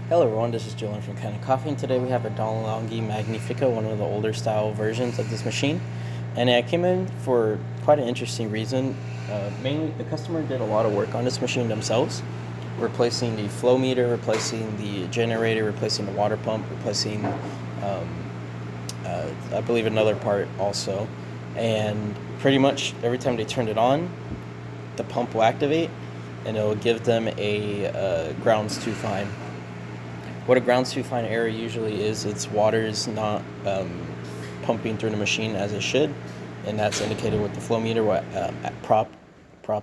Hello everyone, this is Dylan from Kanen Coffee, and today we have a DeLonghi Magnifica, one of the older style versions of this machine. And I came in for quite an interesting reason. Mainly, the customer did a lot of work on this machine themselves, replacing the flow meter, replacing the generator, replacing the water pump, replacing, I believe, another part also. And pretty much every time they turned it on, the pump will activate, and it will give them a grounds too fine. What a grounds too fine error usually is, it's water is not pumping through the machine as it should, and that's indicated with the flow meter. Prop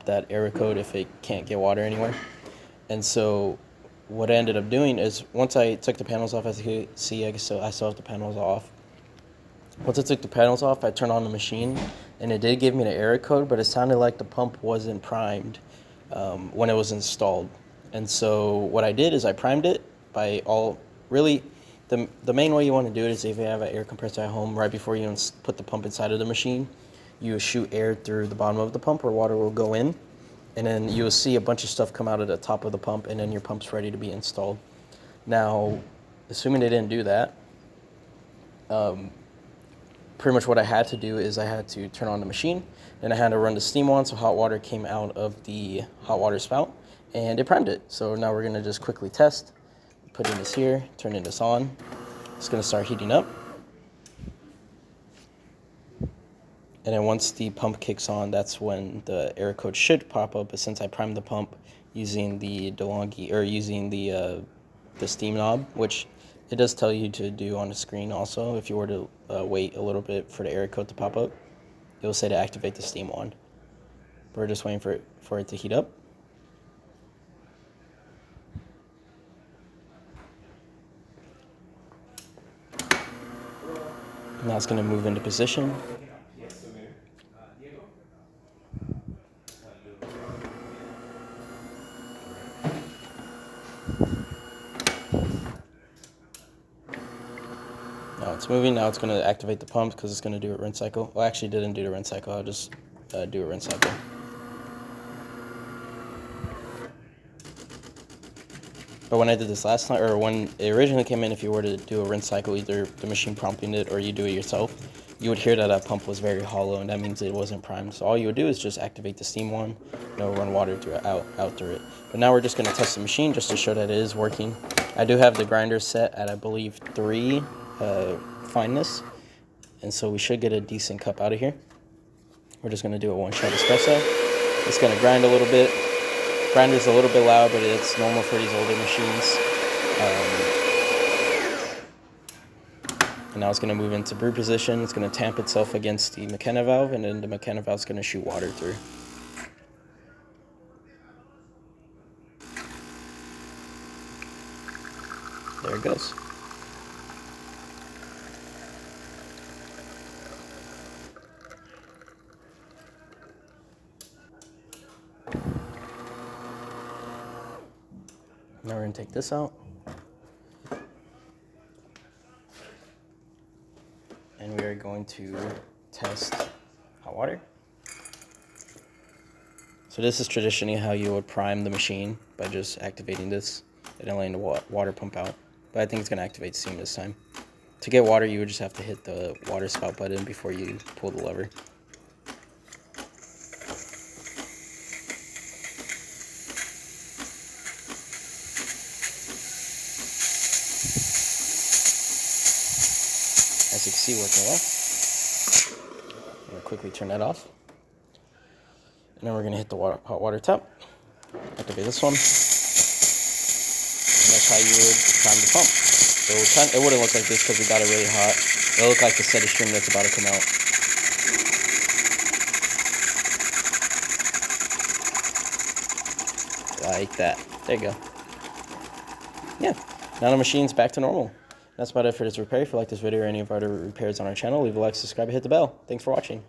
that error code if it can't get water anywhere. And so what I ended up doing is, once I took the panels off, as you can see, I still have the panels off. Once I took the panels off, I turned on the machine, and it did give me the error code, but it sounded like the pump wasn't primed when it was installed. And so what I did is I primed it by the main way you want to do it is, if you have an air compressor at home, right before you put the pump inside of the machine, you shoot air through the bottom of the pump where water will go in, and then you'll see a bunch of stuff come out of the top of the pump, and then your pump's ready to be installed. Now, assuming they didn't do that, pretty much what I had to do is I had to turn on the machine, and I had to run the steam on so hot water came out of the hot water spout, and it primed it. So now we're going to just quickly test. Putting this here, turning this on. It's going to start heating up. And then once the pump kicks on, that's when the error code should pop up. But since I primed the pump using the DeLonghi, or using the steam knob, which it does tell you to do on the screen also, if you were to wait a little bit for the error code to pop up, it will say to activate the steam wand. We're just waiting for it to heat up. Now it's going to move into position. Now it's moving. Now it's going to activate the pump because it's going to do a rinse cycle. Well, actually, it didn't do a rinse cycle. I'll just do a rinse cycle. But when I did this last time, or when it originally came in, if you were to do a rinse cycle, either the machine prompting it or you do it yourself, you would hear that pump was very hollow, and that means it wasn't primed. So all you would do is just activate the steam wand, run water out through it. But now we're just going to test the machine just to show that it is working. I do have the grinder set at, I believe, 3 fineness, and so we should get a decent cup out of here. We're just going to do a 1-shot espresso. It's going to grind a little bit. Grinder's a little bit loud, but it's normal for these older machines. And now it's going to move into brew position. It's going to tamp itself against the McKenna valve, and then the McKenna valve is going to shoot water through. There it goes. Now we're going to take this out. And we are going to test hot water. So this is traditionally how you would prime the machine, by just activating this and then letting the water pump out. But I think it's going to activate steam this time. To get water, you would just have to hit the water spout button before you pull the lever. As you can see, working well. I'm going to quickly turn that off. And then we're going to hit the hot water tap. Activate this one. And that's how you would prime the pump. So it wouldn't look like this because we got it really hot. It'll look like the steady stream that's about to come out. Like that. There you go. Yeah. Now the machine's back to normal. That's about it for this repair. If you like this video or any of our other repairs on our channel, leave a like, subscribe, and hit the bell. Thanks for watching.